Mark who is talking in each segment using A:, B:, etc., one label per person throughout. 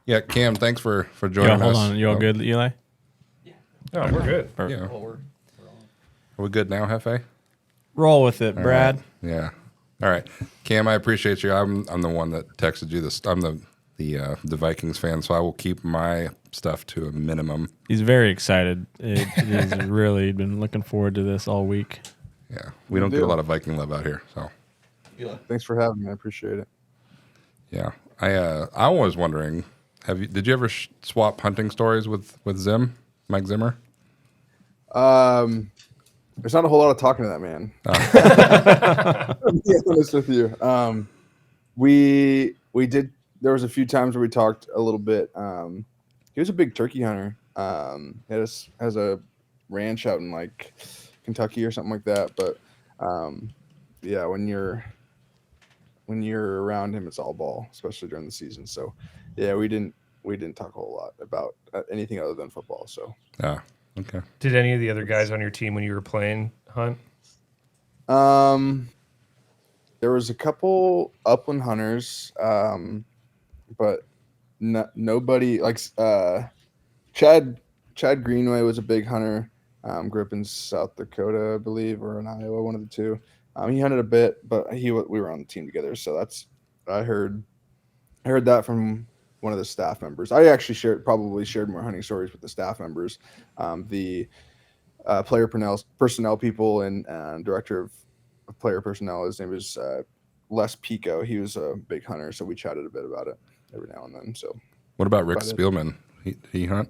A: Yeah, Cam, thanks for joining us.
B: Hold on. You all good, Eli?
C: Oh, we're good.
A: Yeah. Are we good now, Hefe?
B: Roll with it, Brad.
A: Right. Yeah. All right, Cam, I appreciate you. I'm the one that texted you this. I'm the Vikings fan, so I will keep my stuff to a minimum.
B: He's very excited. He's really been looking forward to this all week.
A: Yeah, we don't get a lot of Viking love out here, so.
D: Thanks for having me. I appreciate it.
A: Yeah, I was wondering, did you ever swap hunting stories with Mike Zimmer?
D: There's not a whole lot of talking to that man. To be honest with you, we did. There was a few times where we talked a little bit. He was a big turkey hunter. He has a ranch out in like Kentucky or something like that. But yeah, when you're around him, it's all ball, especially during the season. So yeah, we didn't talk a whole lot about anything other than football. So
A: okay.
C: Did any of the other guys on your team when you were playing hunt?
D: There was a couple upland hunters, but nobody like Chad Greenway was a big hunter. Grew up in South Dakota, I believe, or in Iowa, one of the two. He hunted a bit, but we were on the team together, so I heard that from one of the staff members. I actually probably shared more hunting stories with the staff members. The player personnel people and director of player personnel, his name is Les Pico. He was a big hunter, so we chatted a bit about it every now and then. So
A: what about Rick Spielman? He hunt?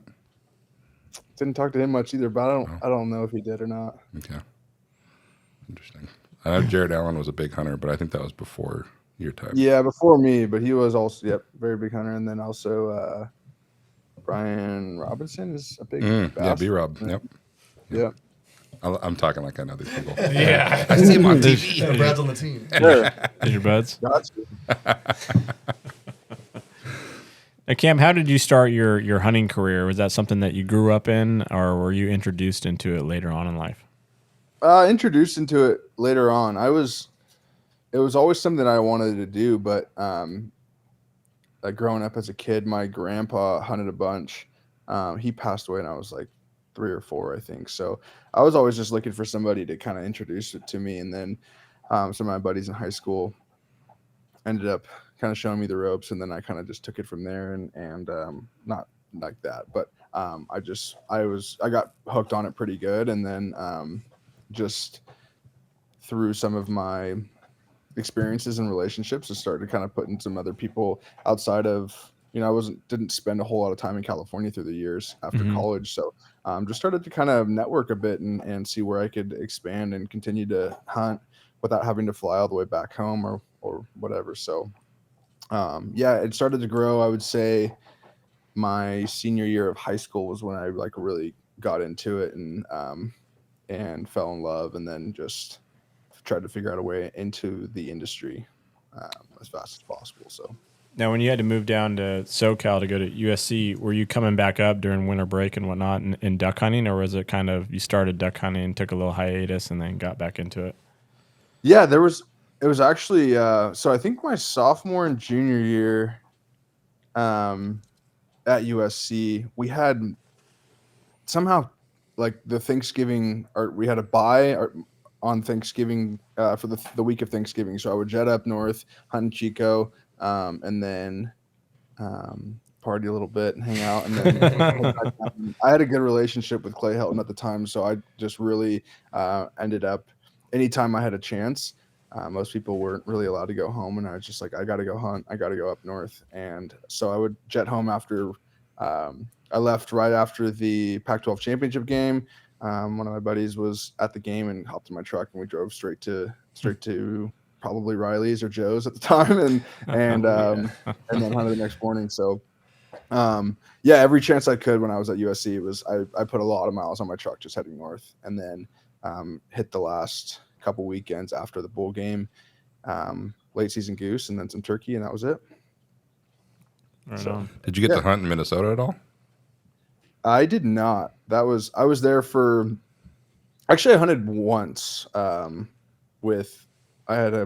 D: Didn't talk to him much either, but I don't know if he did or not.
A: Okay, interesting. I know Jared Allen was a big hunter, but I think that was before your time.
D: Yeah, before me, but he was also very big hunter, and then also Brian Robinson is a big
A: B-Rob. Yep.
D: Yeah.
A: I'm talking like I know these people.
C: Yeah.
A: I see him on TV.
E: Yeah, Brad's on the team.
B: Is your buds?
D: Gotcha.
B: Cam, how did you start your hunting career? Was that something that you grew up in, or were you introduced into it later on in life?
D: Introduced into it later on. It was always something I wanted to do, but like growing up as a kid, my grandpa hunted a bunch. He passed away when I was like 3 or 4, I think. So I was always just looking for somebody to kind of introduce it to me. And then some of my buddies in high school ended up kind of showing me the ropes, and then I kind of just took it from there and not like that, but I got hooked on it pretty good. And then just through some of my experiences and relationships, I started kind of putting some other people outside of, I didn't spend a whole lot of time in California through the years after college. So just started to kind of network a bit and see where I could expand and continue to hunt without having to fly all the way back home or whatever. So it started to grow. I would say my senior year of high school was when I like really got into it and fell in love, and then just tried to figure out a way into the industry as fast as possible. So
B: now, when you had to move down to SoCal to go to USC, were you coming back up during winter break and whatnot in duck hunting, or was it kind of you started duck hunting and took a little hiatus and then got back into it?
D: Yeah, it was actually so I think my sophomore and junior year at USC, we had somehow like the Thanksgiving, or we had a bye on Thanksgiving for the week of Thanksgiving. So I would jet up north, hunt in Chico, and then party a little bit and hang out. And then I had a good relationship with Clay Helton at the time, so I just really ended up, anytime I had a chance, most people weren't really allowed to go home, and I was just like, I got to go hunt. I got to go up north. And so I would jet home after I left right after the Pac-12 championship game. One of my buddies was at the game and hopped in my truck, and we drove straight to probably Riley's or Joe's at the time, and then hunted the next morning. So every chance I could when I was at USC, I put a lot of miles on my truck just heading north, and then hit the last couple weekends after the bowl game, late season goose, and then some turkey, and that was it.
A: Did you get to hunt in Minnesota at all?
D: I did not. I was there for, actually I hunted once with, I had I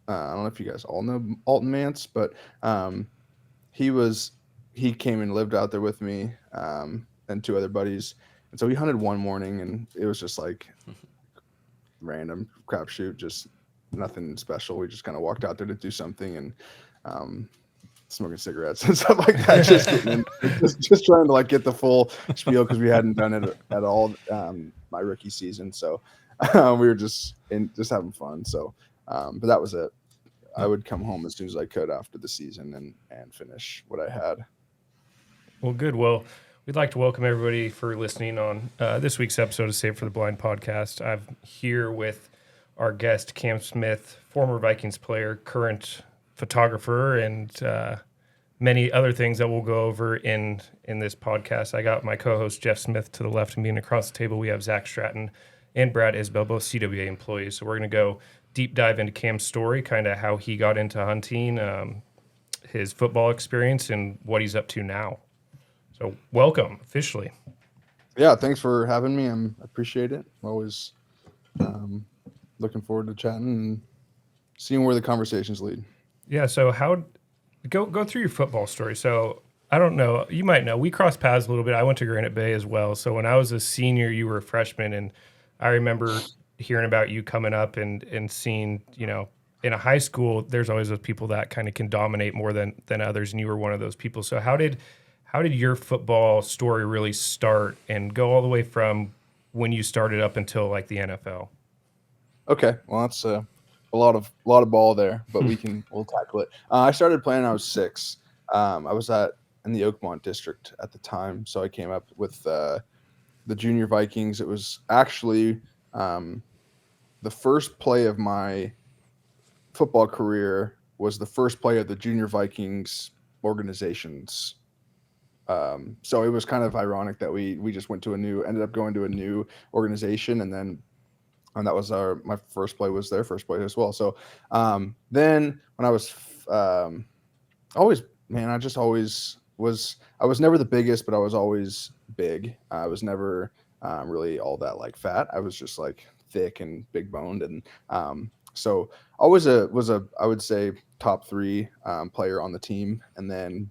D: don't know if you guys all know Alton Mance, but he was he came and lived out there with me, and two other buddies. And so we hunted one morning, and it was just like random crapshoot, just nothing special. We just kind of walked out there to do something and smoking cigarettes and stuff like that. Just getting in, just trying to like get the full spiel because we hadn't done it at all my rookie season. So we were just having fun. So, but that was it. I would come home as soon as I could after the season and finish what I had.
C: Well, good. Well, we'd like to welcome everybody for listening on this week's episode of Save for the Blind podcast. I'm here with our guest, Cam Smith, former Vikings player, current photographer, and many other things that we'll go over in this podcast. I got my co-host, Jeff Smith, to the left of me, and across the table we have Zach Stratton and Brad Isbell, both CWA employees. So we're going to go deep dive into Cam's story, kind of how he got into hunting, his football experience, and what he's up to now. So welcome officially.
D: Yeah, thanks for having me. I appreciate it. I'm always looking forward to chatting and seeing where the conversations lead.
C: Yeah. So go through your football story. So I don't know. You might know. We crossed paths a little bit. I went to Granite Bay as well. So when I was a senior, you were a freshman, and I remember hearing about you coming up and seeing, in a high school, there's always those people that kind of can dominate more than others, and you were one of those people. So how did your football story really start and go all the way from when you started up until like the NFL?
D: Okay, well that's a lot of ball there, but we'll tackle it. I started playing when I was 6. I was in the Oakmont district at the time, so I came up with the junior Vikings. It was actually the first play of my football career was the first play of the junior Vikings organizations. So it was kind of ironic that we just ended up going to a new organization, and that was my first play was their first play as well. So then when I was I was never the biggest, but I was always big. I was never really all that like fat. I was just like thick and big boned, and so always was I would say top 3 player on the team. And then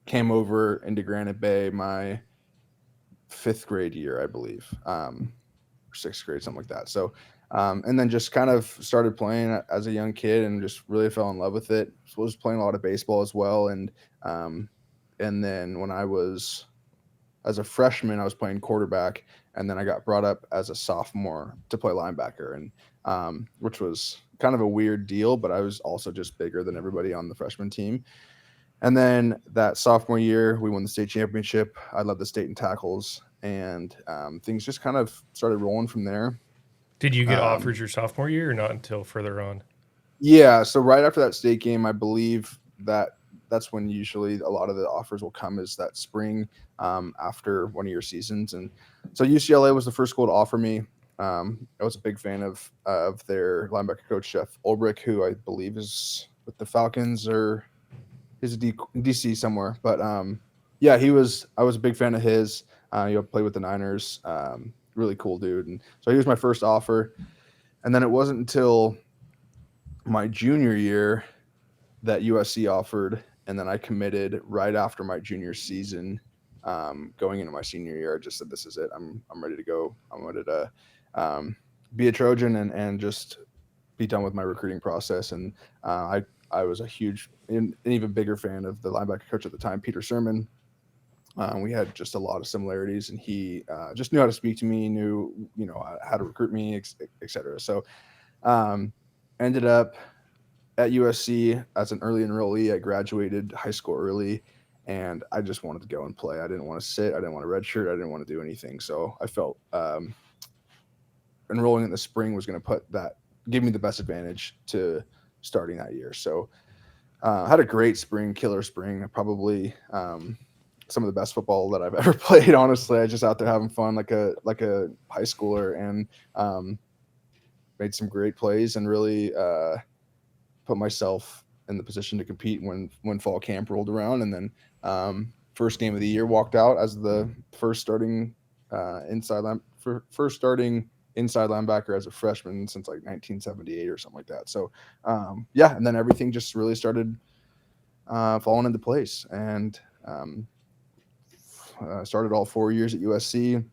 D: came over into Granite Bay my 5th grade year, I believe, or 6th grade, something like that. So and then just kind of started playing as a young kid and just really fell in love with it. So I was playing a lot of baseball as well, and then when I was as a freshman, I was playing quarterback, and then I got brought up as a sophomore to play linebacker, and which was kind of a weird deal, but I was also just bigger than everybody on the freshman team. And then that sophomore year, we won the state championship. I led the state in tackles, and things just kind of started rolling from there.
C: Did you get offers your sophomore year or not until further on?
D: Yeah, so right after that state game, I believe that's when usually a lot of the offers will come, is that spring after one of your seasons. And so UCLA was the first school to offer me. I was a big fan of their linebacker coach, Jeff Ulbrich, who I believe is with the Falcons or he's a DC somewhere. But yeah, I was a big fan of his. Played with the Niners. Really cool dude. And so he was my first offer. And then it wasn't until my junior year that USC offered, and then I committed right after my junior season. Going into my senior year, I just said, "This is it. I'm ready to go. I'm ready to be a Trojan and just be done with my recruiting process." And I was a huge, an even bigger fan of the linebacker coach at the time, Peter Sermon. We had just a lot of similarities, and he just knew how to speak to me, knew how to recruit me, et cetera. So ended up at USC as an early enrollee. I graduated high school early, and I just wanted to go and play. I didn't want to sit. I didn't want to redshirt. I didn't want to do anything. So I felt enrolling in the spring was going to give me the best advantage to starting that year. So I had a great spring, killer spring. Probably some of the best football that I've ever played. Honestly, I just out there having fun like a high schooler, and made some great plays and really put myself in the position to compete when fall camp rolled around. And then first game of the year, walked out as the first starting inside linebacker as a freshman since like 1978 or something like that. So yeah, and then everything just really started fallen into place. And started all 4 years at USC.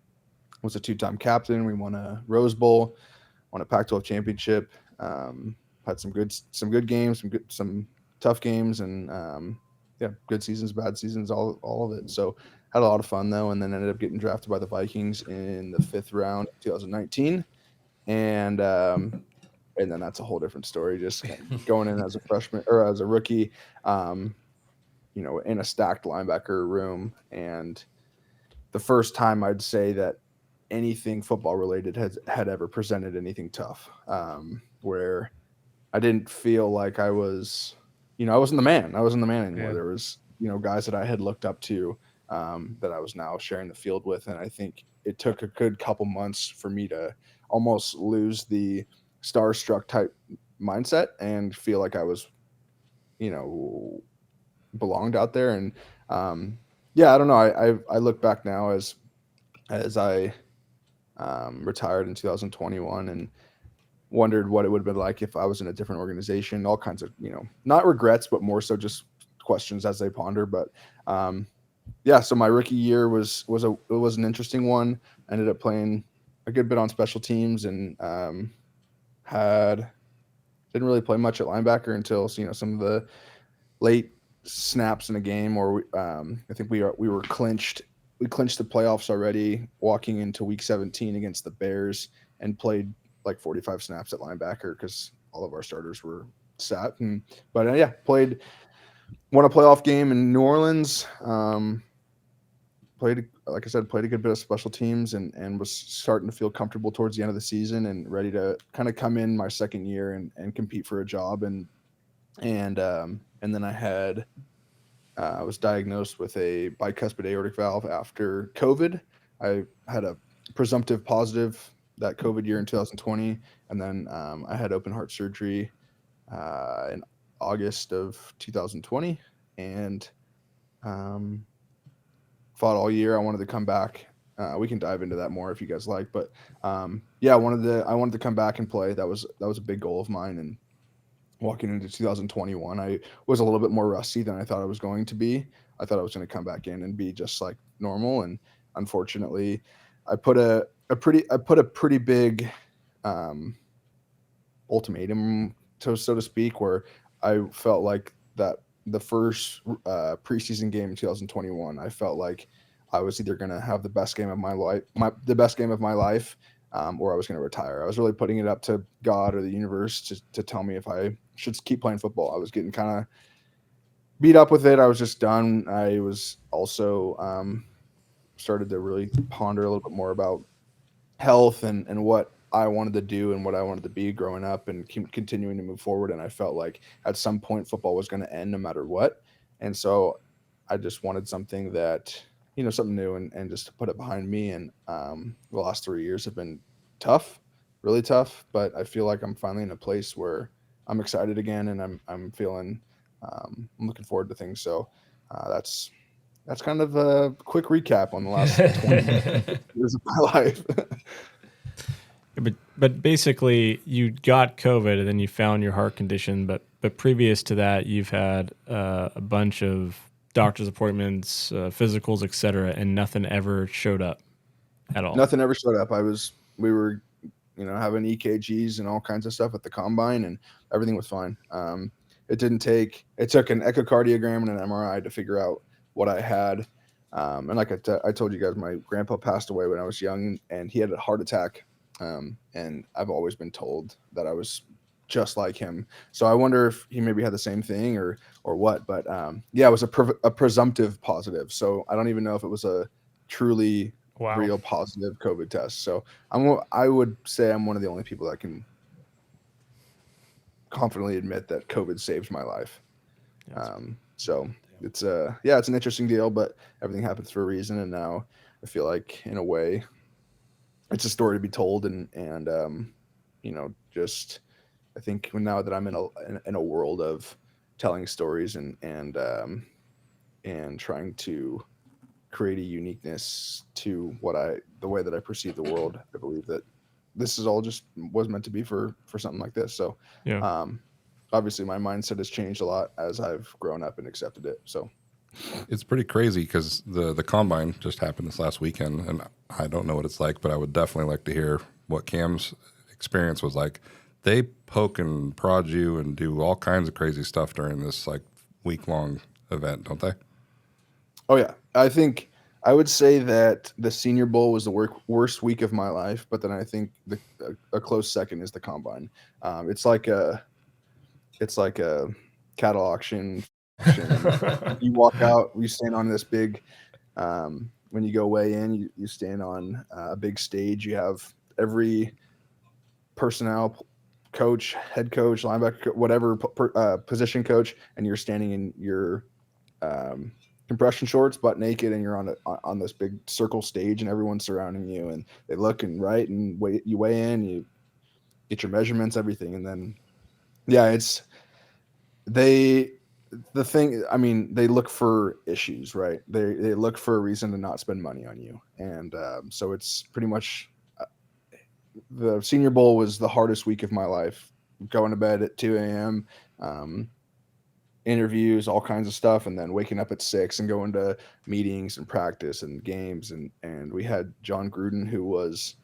D: Was a 2-time captain. We won a Rose Bowl, won a Pac-12 championship. Had some good games, some tough games, and yeah, good seasons, bad seasons, all of it. So had a lot of fun though, and then ended up getting drafted by the Vikings in the 5th round, 2019, and then that's a whole different story. Just kind of going in as a freshman or as a rookie, in a stacked linebacker room, and the first time I'd say that anything football related had ever presented anything tough, where I didn't feel like I was, I wasn't the man. I wasn't the man anymore.
C: Yeah.
D: There was, guys that I had looked up to, that I was now sharing the field with. And I think it took a good couple months for me to almost lose the starstruck type mindset and feel like I was, belonged out there. And yeah, I don't know. I look back now as I retired in 2021 and wondered what it would have been like if I was in a different organization. All kinds of, not regrets, but more so just questions as they ponder. But yeah, so my rookie year was an interesting one. I ended up playing a good bit on special teams and didn't really play much at linebacker until some of the late snaps in a game, or I think we were clinched. We clinched the playoffs already, walking into week 17 against the Bears, and played like 45 snaps at linebacker because all of our starters were sat. But yeah, won a playoff game in New Orleans. Like I said, played a good bit of special teams and was starting to feel comfortable towards the end of the season and ready to kind of come in my second year and compete for a job. And then I was diagnosed with a bicuspid aortic valve after COVID. I had a presumptive positive that COVID year in 2020, and then I had open heart surgery in August of 2020, and fought all year. I wanted to come back. We can dive into that more if you guys like, but yeah, I wanted to come back and play. That was a big goal of mine. And walking into 2021, I was a little bit more rusty than I thought I was going to be. I thought I was going to come back in and be just like normal, and unfortunately, I put a pretty big ultimatum, so to speak, where I felt like that the first preseason game in 2021, I felt like I was either going to have the best game of my life, or I was going to retire. I was really putting it up to God or the universe to tell me if I should keep playing football. I was getting kind of beat up with it. I was just done. I was also started to really ponder a little bit more about health and what I wanted to do and what I wanted to be growing up and continuing to move forward. And I felt like at some point football was going to end no matter what. And so I just wanted something that, something new and just to put it behind me. And the last 3 years have been tough, really tough, but I feel like I'm finally in a place where I'm excited again, and I'm feeling, I'm looking forward to things. So that's kind of a quick recap on the last 20 years of my life.
B: But basically, you got COVID and then you found your heart condition. But previous to that, you've had a bunch of doctor's appointments, physicals, etc., and nothing ever showed up at all.
D: Nothing ever showed up. We were, having EKGs and all kinds of stuff at the combine, and everything was fine. It took an echocardiogram and an MRI to figure out what I had. And like I told you guys, my grandpa passed away when I was young, and he had a heart attack. And I've always been told that I was just like him. So I wonder if he maybe had the same thing or what. But yeah, it was a presumptive positive. So I don't even know if it was a truly real positive COVID test. So I would say I'm one of the only people that can confidently admit that COVID saved my life. So it's it's an interesting deal, but everything happens for a reason. And now I feel like in a way it's a story to be told. And just, I think now that I'm in a world of telling stories and trying to create a uniqueness to the way that I perceive the world, I believe that this is all just was meant to be for something like this. So,
B: yeah.
D: obviously my mindset has changed a lot as I've grown up and accepted it. So
A: It's pretty crazy because the combine just happened this last weekend, and I don't know what it's like, but I would definitely like to hear what Cam's experience was like. They poke and prod you and do all kinds of crazy stuff during this like week long event, don't they?
D: oh yeah, I think I would say that the Senior Bowl was the worst week of my life, but then I think a close second is the combine. It's like a cattle auction. You walk out, you stand on this big. When you go weigh in, you stand on a big stage. You have every personnel coach, head coach, linebacker, whatever position coach, and you're standing in your compression shorts, butt naked, and you're on this big circle stage, and everyone's surrounding you, and they look and write and you weigh in, you get your measurements, everything, and then it's they the thing. I mean, they look for issues, right? They look for a reason to not spend money on you, and so it's pretty much. The Senior Bowl was the hardest week of my life. Going to bed at 2 a.m., interviews, all kinds of stuff, and then waking up at 6 and going to meetings and practice and games. And we had John Gruden, who was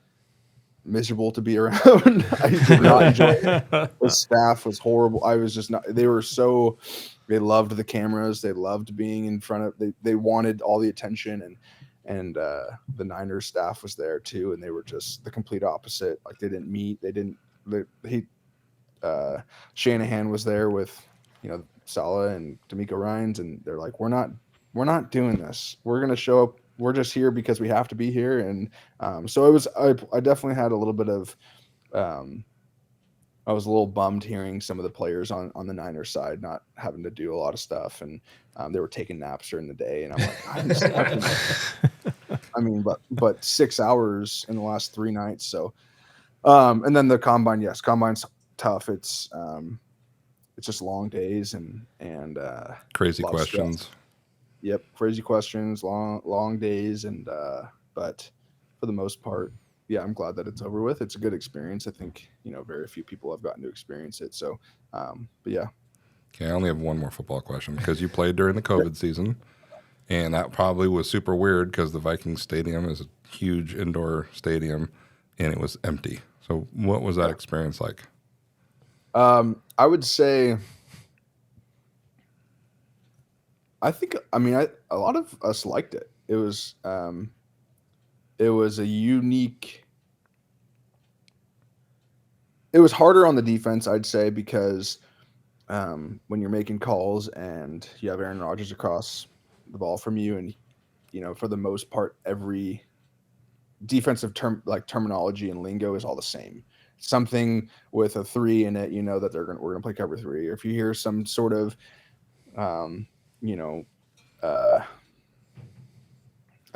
D: miserable to be around. I did not enjoy it. The staff was horrible. I was just not. They loved the cameras. They loved being in front of. They wanted all the attention, and the Niners staff was there too, and they were just the complete opposite. Like they didn't meet. Shanahan was there with, Saleh and D'Amico Ryans, and they're like, we're not doing this. We're gonna show up. We're just here because we have to be here. And so I definitely had a little bit of. I was a little bummed hearing some of the players on the Niners side not having to do a lot of stuff, and they were taking naps during the day, and I'm like, I'm sleeping. I mean, but 6 hours in the last 3 nights. So, and then the combine, yes, combine's tough. It's just long days and
A: Crazy
D: a lot of stress.
A: questions.
D: Yep, crazy questions, long days, and but for the most part, yeah, I'm glad that it's over with. It's a good experience. I think very few people have gotten to experience it. So, but yeah.
A: Okay, I only have one more football question because you played during the COVID season, and that probably was super weird because the Vikings stadium is a huge indoor stadium, and it was empty. So, what was that experience like?
D: I would say, a lot of us liked it. It was a unique. It was harder on the defense, I'd say, because when you're making calls and you have Aaron Rodgers across the ball from you, and for the most part, every defensive terminology and lingo is all the same. Something with a 3 in it, that we're gonna play cover 3. Or if you hear some sort of, I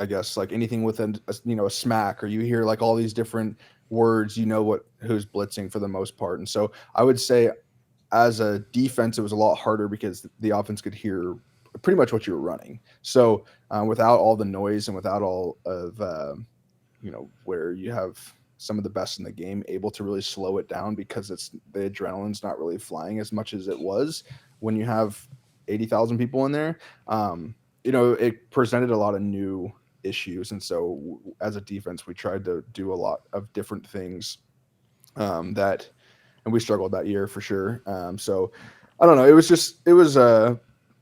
D: guess like anything with a smack, or you hear like all these different words, who's blitzing for the most part. And so I would say, as a defense, it was a lot harder because the offense could hear pretty much what you were running. So without all the noise and without all of where you have some of the best in the game able to really slow it down, because the adrenaline's not really flying as much as it was when you have 80,000 people in there. It presented a lot of new issues, and so as a defense, we tried to do a lot of different things and we struggled that year for sure. So I don't know. It was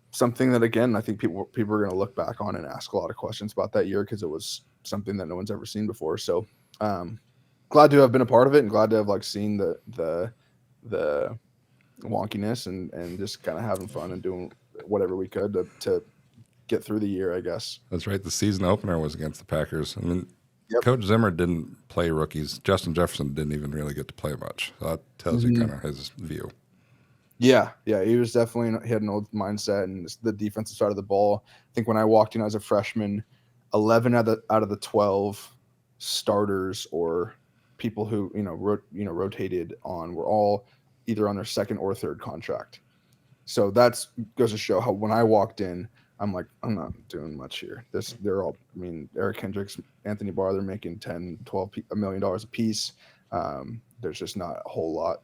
D: something that, again, I think people are going to look back on and ask a lot of questions about that year, because it was something that no one's ever seen before. So glad to have been a part of it, and glad to have seen the wonkiness and just kind of having fun and doing whatever we could to get through the year, I guess.
A: That's right. The season opener was against the Packers. I mean,
D: Yep.
A: Coach Zimmer didn't play rookies. Justin Jefferson didn't even really get to play much. So that tells you kind of his view.
D: Yeah, he was definitely, he had an old mindset, and the defensive side of the ball. I think when I walked in as a freshman, 11 out of the 12 starters or people who rotated on were all either on their second or third contract. So that goes to show how when I walked in, I'm like, I'm not doing much here. They're all, Eric Hendricks, Anthony Barr, they're making $10, $12 $1 million a piece. There's just not a whole lot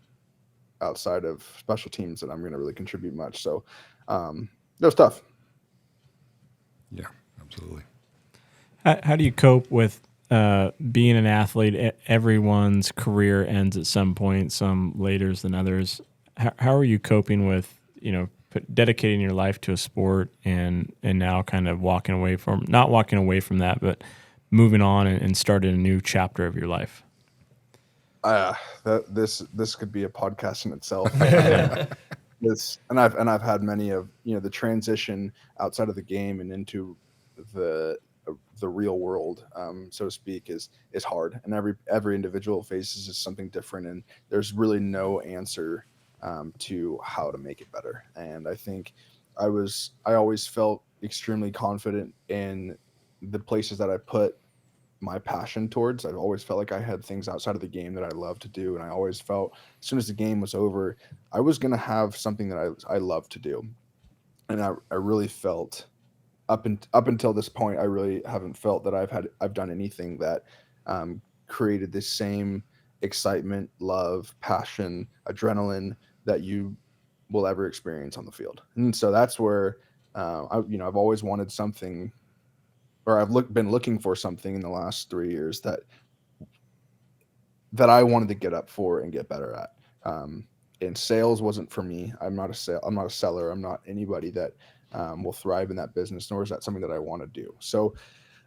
D: outside of special teams that I'm going to really contribute much. So that was tough.
A: Yeah, absolutely.
B: How do you cope with being an athlete? Everyone's career ends at some point, some later than others. How are you coping with, dedicating your life to a sport and now kind of not walking away from that, but moving on and starting a new chapter of your life?
D: This could be a podcast in itself. I've had many of the transition outside of the game and into the real world, so to speak, is hard, and every individual faces is something different, and there's really no answer to how to make it better. And I think I always felt extremely confident in the places that I put my passion towards. I've always felt like I had things outside of the game that I love to do, and I always felt as soon as the game was over, I was going to have something that I love to do. And I really felt up until this point, I really haven't felt that I've done anything that created this same excitement, love, passion, adrenaline that you will ever experience on the field. And so that's where I've always wanted something, or been looking for something in the last 3 years that I wanted to get up for and get better at. And sales wasn't for me. I'm not a seller. I'm not anybody that will thrive in that business, nor is that something that I want to do. So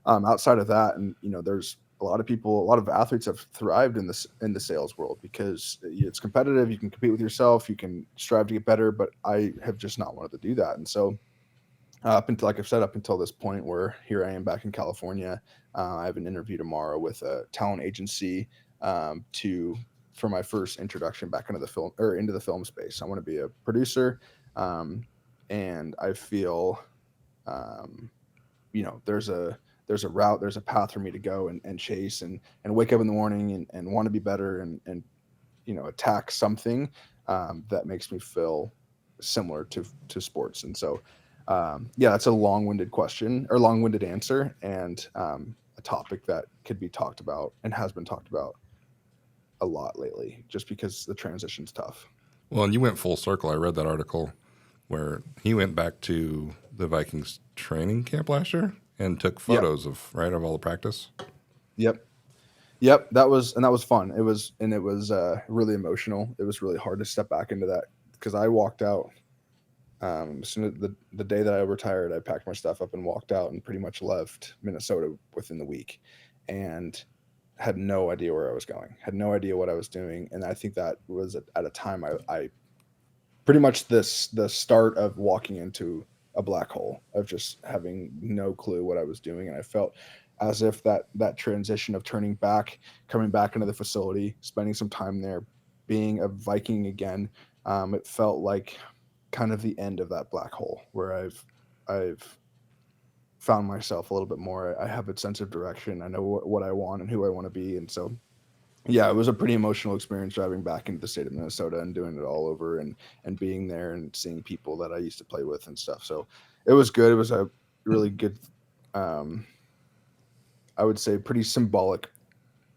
D: outside of that, and there's a lot of athletes have thrived in the sales world because it's competitive. You can compete with yourself. You can strive to get better, but I have just not wanted to do that. And so like I've said, up until this point where here I am back in California, I have an interview tomorrow with a talent agency for my first introduction back into the film space. I want to be a producer, and I feel, there's a route, there's a path for me to go and chase and wake up in the morning and want to be better and attack something that makes me feel similar to sports. And so that's a long-winded question or long-winded answer, and a topic that could be talked about and has been talked about a lot lately, just because the transition's tough.
A: Well, and you went full circle. I read that article where he went back to the Vikings training camp last year and took photos of all the practice.
D: Yep. That was fun. It was really emotional. It was really hard to step back into that because I walked out. As soon as the day that I retired, I packed my stuff up and walked out and pretty much left Minnesota within the week, and had no idea where I was going, had no idea what I was doing. And I think that was at a time I pretty much the start of walking into a black hole of just having no clue what I was doing. And I felt as if that transition of coming back into the facility, spending some time there, being a Viking again, it felt like kind of the end of that black hole where I've found myself a little bit more. I have a sense of direction. I know what I want and who I want to be. And so, it was a pretty emotional experience driving back into the state of Minnesota and doing it all over and being there and seeing people that I used to play with and stuff. So it was good. It was a really good, I would say pretty symbolic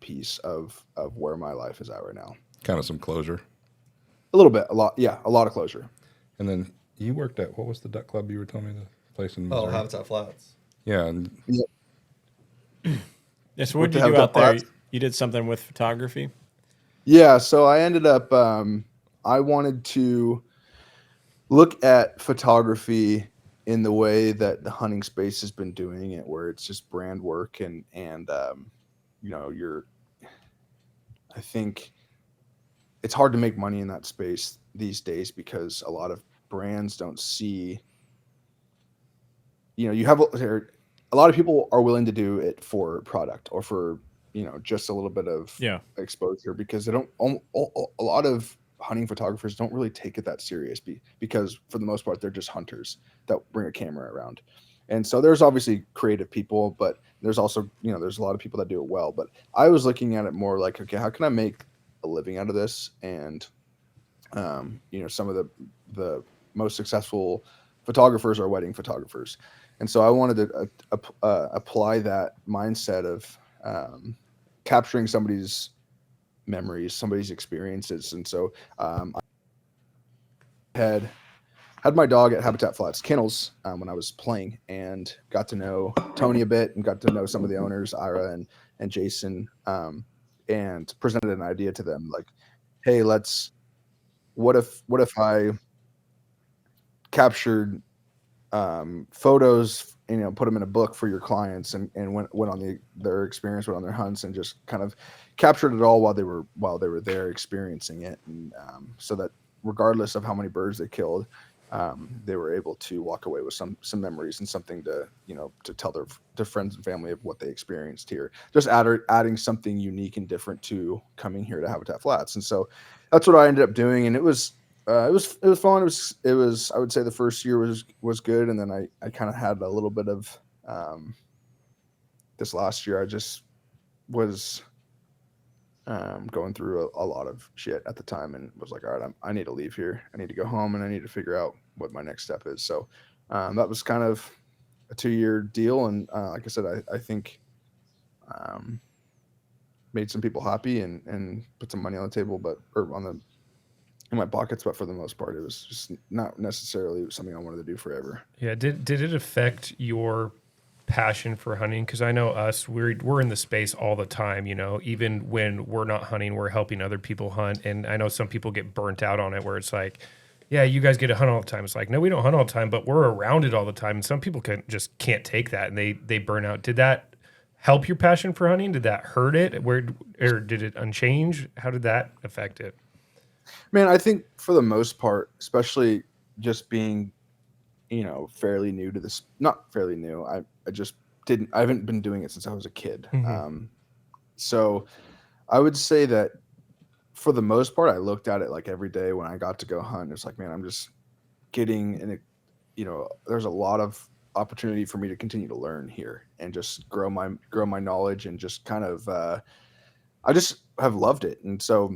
D: piece of where my life is at right now.
A: Kind of some closure.
D: A little bit, a lot of closure.
A: And then you worked at, what was the duck club you were telling me, the place in Missouri?
E: Habitat Flats.
A: Yeah.
B: So what did you do out there? You did something with photography?
D: Yeah, so I ended up, I wanted to look at photography in the way that the hunting space has been doing it, where it's just brand work and I think it's hard to make money in that space these days because a lot of brands don't see, you have a lot of people are willing to do it for product or for, just a little bit of exposure, because they don't, a lot of hunting photographers don't really take it that serious because for the most part, they're just hunters that bring a camera around. And so there's obviously creative people, but there's also, there's a lot of people that do it well. But I was looking at it more like, okay, how can I make a living out of this? And, some of the most successful photographers are wedding photographers. And so I wanted to apply that mindset of capturing somebody's memories, somebody's experiences. And so had my dog at Habitat Flats Kennels when I was playing, and got to know Tony a bit and got to know some of the owners, Ira and Jason, and presented an idea to them like, hey, what if I captured photos, put them in a book for your clients, and went on their experience, went on their hunts, and just kind of captured it all while they were there experiencing it, and so that regardless of how many birds they killed, they were able to walk away with some memories and something to tell their friends and family of what they experienced here. Just adding something unique and different to coming here to Habitat Flats, and so that's what I ended up doing, and it was fun. It was I would say the first year was good, and then I kind of had a little bit of this last year. I just was going through a lot of shit at the time, and was like, all right, I need to leave here. I need to go home, and I need to figure out what my next step is. So that was kind of a 2-year deal, and like I said, I think made some people happy and put some money on the table, in my pockets, but for the most part, it was just not necessarily something I wanted to do forever.
C: Yeah. Did it affect your passion for hunting? Because I know us, we're in the space all the time, even when we're not hunting, we're helping other people hunt. And I know some people get burnt out on it, where it's like, yeah, you guys get to hunt all the time. It's like, no, we don't hunt all the time, but we're around it all the time. And some people can't take that, and they burn out. Did that help your passion for hunting? Did that hurt it? Or did it unchange? How did that affect it?
D: Man, I think for the most part, especially just being, fairly new to this, not fairly new. I haven't been doing it since I was a kid.
C: Mm-hmm.
D: So I would say that for the most part, I looked at it like every day when I got to go hunt. It's like, man, I'm just getting in there's a lot of opportunity for me to continue to learn here and just grow my knowledge, and just kind of, I just have loved it. And so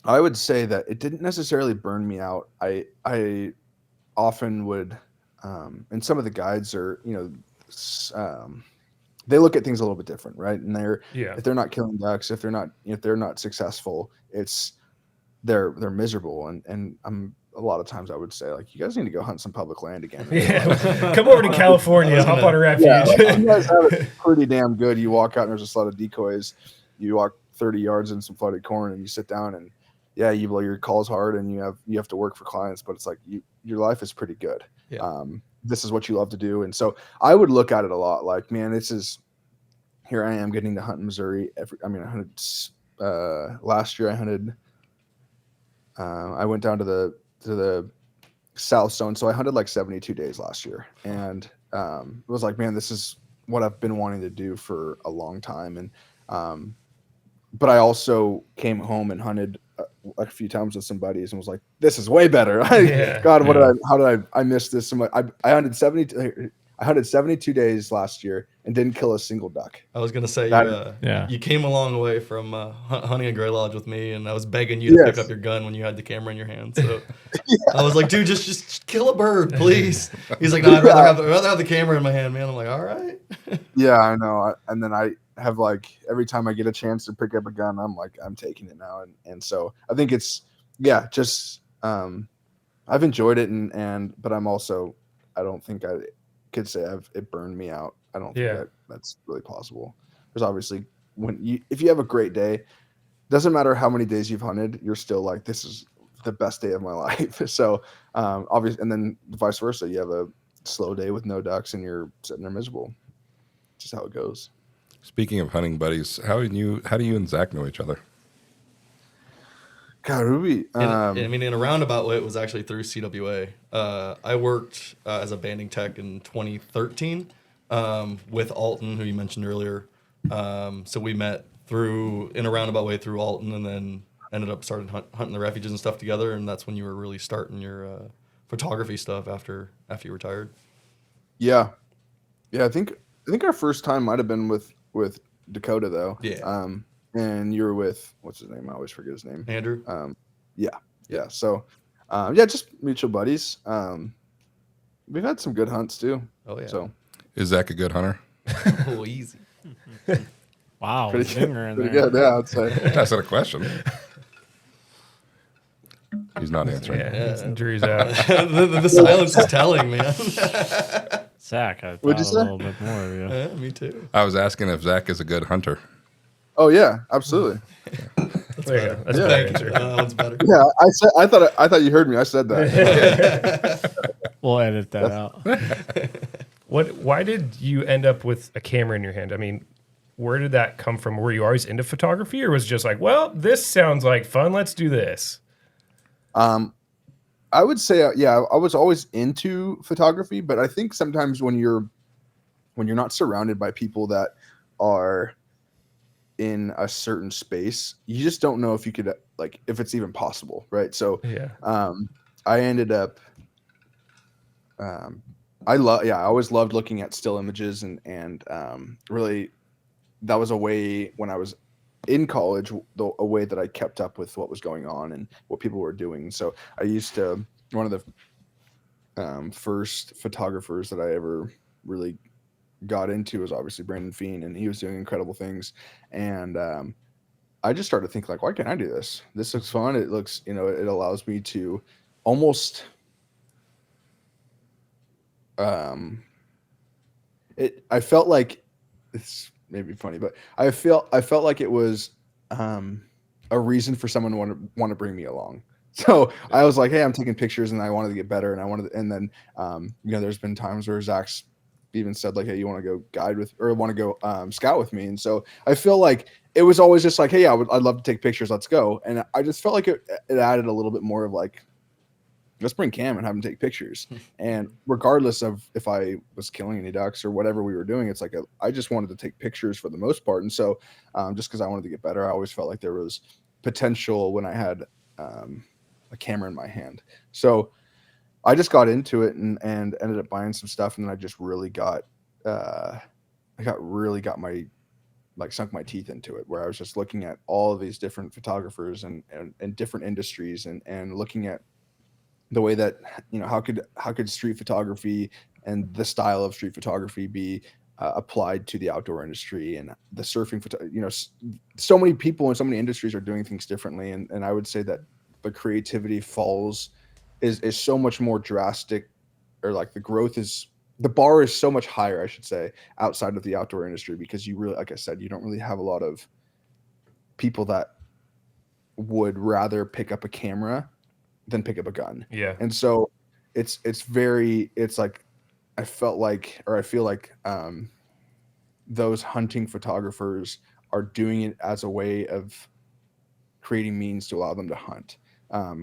D: I would say that it didn't necessarily burn me out. I often would, and some of the guides are, they look at things a little bit different, right? And if they're not killing ducks, if they're not successful, they're miserable. And I'm a lot of times I would say, like, you guys need to go hunt some public land again.
C: Yeah, come over to California, hop on a refuge.
D: Yeah, like, you guys have it pretty damn good. You walk out and there's just a lot of decoys. You walk 30 yards in some flooded corn, and you sit down, and yeah, you blow your calls hard, and you have to work for clients, but it's like your life is pretty good.
E: Yeah.
D: This is what you love to do. And so I would look at it a lot like, man, here I am getting to hunt in Missouri. I hunted last year. I hunted. I went down to the South Zone, so I hunted like 72 days last year, and it was like, man, this is what I've been wanting to do for a long time. And but I also came home and hunted a few times with some buddies, and was like, this is way better. How did I miss this so much? I hunted 72 days last year and didn't kill a single duck.
E: I was gonna say, you came a long way from hunting a gray lodge with me, and I was begging you to pick up your gun when you had the camera in your hand. So I was like, dude, just kill a bird, please. He's like, no, I'd rather have the camera in my hand, man. I'm like, all right.
D: Yeah, I know. And then I have, like, every time I get a chance to pick up a gun, I'm like, I'm taking it now. And so I think it's, just I've enjoyed it, but I'm also, I don't think I could say it burned me out. I don't think that's really possible. There's obviously, if you have a great day, doesn't matter how many days you've hunted, you're still like, this is the best day of my life. So obviously, and then vice versa, you have a slow day with no ducks and you're sitting there miserable. Just how it goes.
A: Speaking of hunting buddies, how do you and Zach know each other?
D: God, Ruby.
E: In a roundabout way, it was actually through CWA. I worked as a banding tech in 2013 with Alton, who you mentioned earlier. So we met in a roundabout way through Alton, and then ended up starting hunting the refuges and stuff together. And that's when you were really starting your photography stuff after you retired.
D: Yeah. I think our first time might have been with Dakota, though.
E: Yeah.
D: And you were with, what's his name? I always forget his name.
E: Andrew.
D: Yeah. So, just mutual buddies. We've had some good hunts too.
E: Oh yeah.
A: So, is Zach a good hunter?
E: Oh, easy.
B: Wow.
D: Pretty good. Yeah, I'd say.
A: That's not a question. He's not answering.
C: Yeah, the jury's out.
E: The silence is telling, man.
B: Zach, I
D: What'd you
B: thought a
D: say?
B: little bit more of you.
E: Yeah, me too.
A: I was asking if Zach is a good hunter.
D: Oh yeah, absolutely.
C: There you go. That's a better
E: Thank
C: answer.
E: you. That one's better.
D: Yeah, I thought you heard me. I said that.
B: We'll edit that out.
C: Why did you end up with a camera in your hand? I mean, where did that come from? Were you always into photography, or was it just like, well, this sounds like fun, let's do this?
D: I would say, yeah, I was always into photography, but I think sometimes when you're not surrounded by people that are in a certain space, you just don't know if you could, like, if it's even possible, right? So,
C: Yeah.
D: I ended up, I always loved looking at still images and really, that was a way when I was in college, a way that I kept up with what was going on and what people were doing. So I used to, one of the first photographers that I ever really got into was obviously Brandon Feen, and he was doing incredible things. And I just started thinking, like, why can't I do this? This looks fun. It looks, it allows me to almost, I felt like, it's maybe funny, but I felt like it was a reason for someone to want to bring me along. So I was like, hey, I'm taking pictures and I wanted to get better, and then there's been times where Zach's even said, like, hey, you want to go guide with, or want to go scout with me? And so I feel like it was always just like, hey, I'd love to take pictures, let's go. And I just felt like it added a little bit more of like, let's bring Cam and have him take pictures. And regardless of if I was killing any ducks or whatever we were doing, it's like I just wanted to take pictures for the most part. And so just because I wanted to get better, I always felt like there was potential when I had a camera in my hand. So I just got into it and ended up buying some stuff. And then I just really got sunk my teeth into it, where I was just looking at all of these different photographers and different industries and looking at the way that, how could street photography and the style of street photography be applied to the outdoor industry and the surfing, so many people in so many industries are doing things differently. And I would say that the creativity is so much more drastic, or like the bar is so much higher, I should say, outside of the outdoor industry, because you really, like I said, you don't really have a lot of people that would rather pick up a camera than pick up a gun.
C: Yeah.
D: And so it's like, I feel like those hunting photographers are doing it as a way of creating means to allow them to hunt.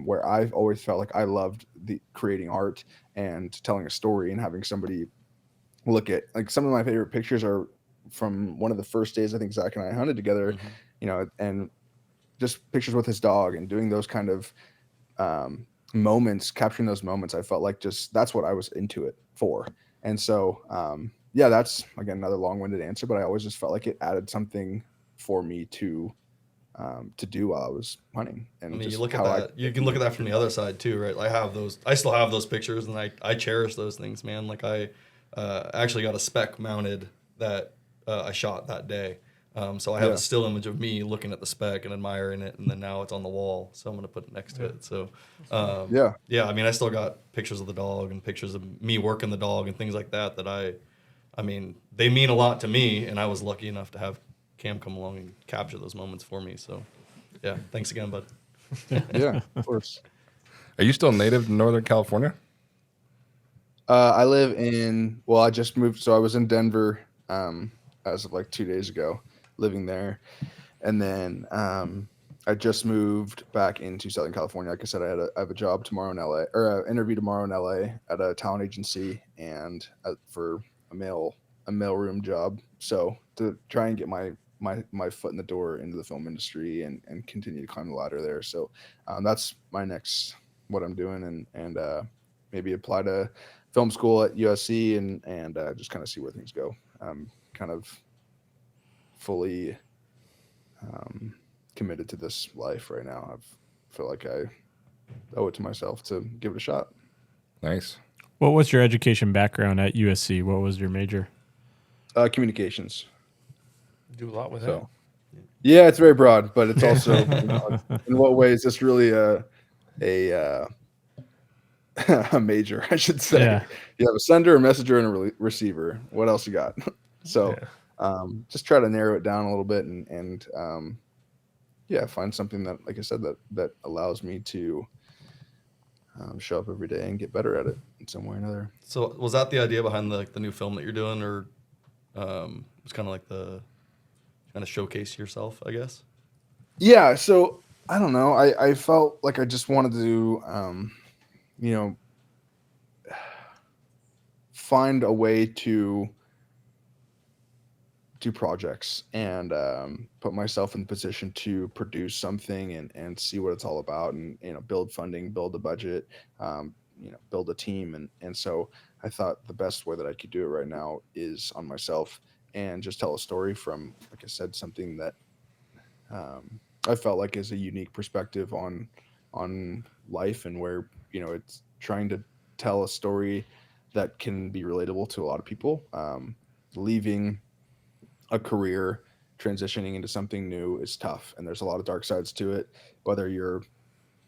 D: Where I've always felt like I loved creating art and telling a story and having somebody look at, like, some of my favorite pictures are from one of the first days I think Zach and I hunted together, and just pictures with his dog and doing those kind of moments, capturing those moments. I felt like that's what I was into it for. And so, that's, again, another long-winded answer, but I always just felt like it added something for me to do while I was hunting. And
E: I mean, you look at that, you can look at that from the other side too, right? I still have those pictures, and I cherish those things, man. Like, I actually got a spec mounted that I shot that day. So I have a still image of me looking at the spec and admiring it, and then now it's on the wall, so I'm going to put it next to it. So, I mean, I still got pictures of the dog and pictures of me working the dog and things like that I mean, they mean a lot to me, and I was lucky enough to have Cam come along and capture those moments for me. So, yeah, thanks again, bud.
D: Yeah, of course.
A: Are you still native to Northern California?
D: I live I just moved, so I was in Denver as of like 2 days ago, living there, and then I just moved back into Southern California. Like I said, I have a job tomorrow in LA, or an interview tomorrow in LA at a talent agency, and for a mailroom job. So to try and get my foot in the door into the film industry and continue to climb the ladder there. So that's my next, what I'm doing, and maybe apply to film school at USC and just kind of see where things go. I'm kind of fully committed to this life right now. I feel like I owe it to myself to give it a shot.
A: Nice.
B: What was your education background at USC? What was your major?
D: Communications.
C: Do a lot with
D: So, yeah, it's very broad, but it's also in what ways it's really a a major, I should say.
B: Yeah.
D: You have a sender, a messenger, and a receiver. What else you got? So just try to narrow it down a little bit and yeah, find something that, like I said, that allows me to show up every day and get better at it in some way or another.
E: So was that the idea behind the new film that you're doing, or it's kind of like the kind of showcase yourself, I guess?
D: Yeah, so I don't know. I felt like I just wanted to, find a way to do projects and put myself in the position to produce something and see what it's all about and build funding, build a budget, build a team and so I thought the best way that I could do it right now is on myself and just tell a story from, like I said, something that I felt like is a unique perspective on life and where it's trying to tell a story that can be relatable to a lot of people. Leaving a career, transitioning into something new is tough, and there's a lot of dark sides to it. Whether you're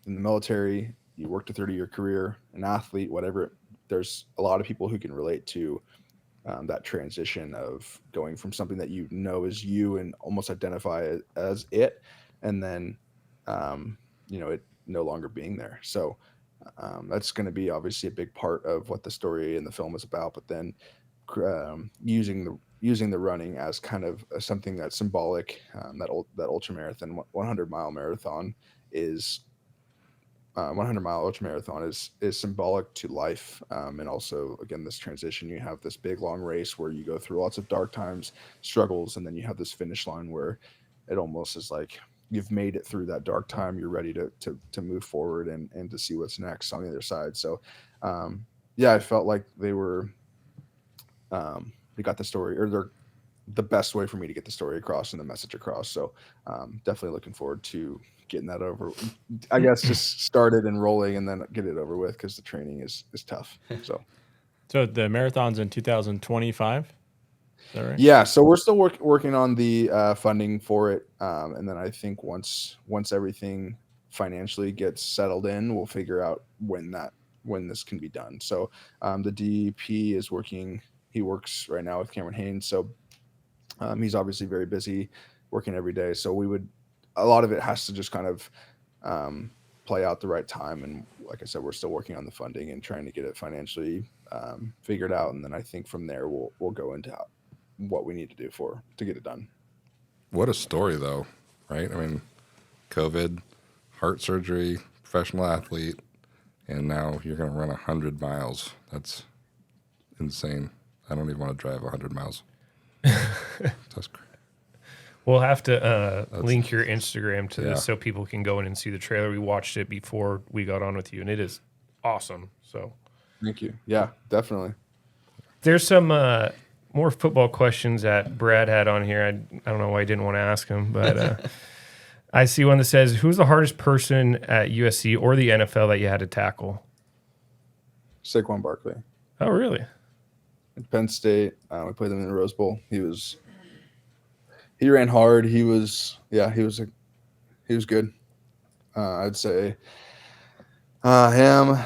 D: in the military, you worked a 30-year career, an athlete, whatever, there's a lot of people who can relate to that transition of going from something that is you and almost identify as it, and then it no longer being there. So that's going to be obviously a big part of what the story and the film is about. But then using the running as kind of something that's symbolic. That ultra marathon, 100-mile marathon is 100-mile ultra marathon is symbolic to life, and also again this transition. You have this big long race where you go through lots of dark times, struggles, and then you have this finish line where it almost is like you've made it through that dark time. You're ready to move forward and to see what's next on the other side. So yeah, I felt like they got the story, or they're the best way for me to get the story across and the message across. So definitely looking forward to getting that over. I guess just started and rolling and then get it over with, because the training is tough.
B: So the marathon's in 2025. Is that right?
D: Yeah, so we're still working on the funding for it, and then I think once everything financially gets settled in, we'll figure out when this can be done. So the DP is working. He works right now with Cameron Haynes, so he's obviously very busy working every day. So a lot of it has to just kind of play out the right time. And like I said, we're still working on the funding and trying to get it financially figured out. And then I think from there we'll go into what we need to do to get it done.
A: What a story, though, right? I mean, COVID, heart surgery, professional athlete, and now you're going to run 100 miles. That's insane. I don't even want to drive 100 miles. That's crazy.
C: We'll have to link your Instagram to this so people can go in and see the trailer. We watched it before we got on with you, and it is awesome. So,
D: thank you. Yeah, definitely.
C: There's some more football questions that Brad had on here. I don't know why I didn't want to ask him, but I see one that says, "Who's the hardest person at USC or the NFL that you had to tackle?"
D: Saquon Barkley.
C: Oh, really?
D: At Penn State, we played them in the Rose Bowl. He ran hard. He was good. I'd say him.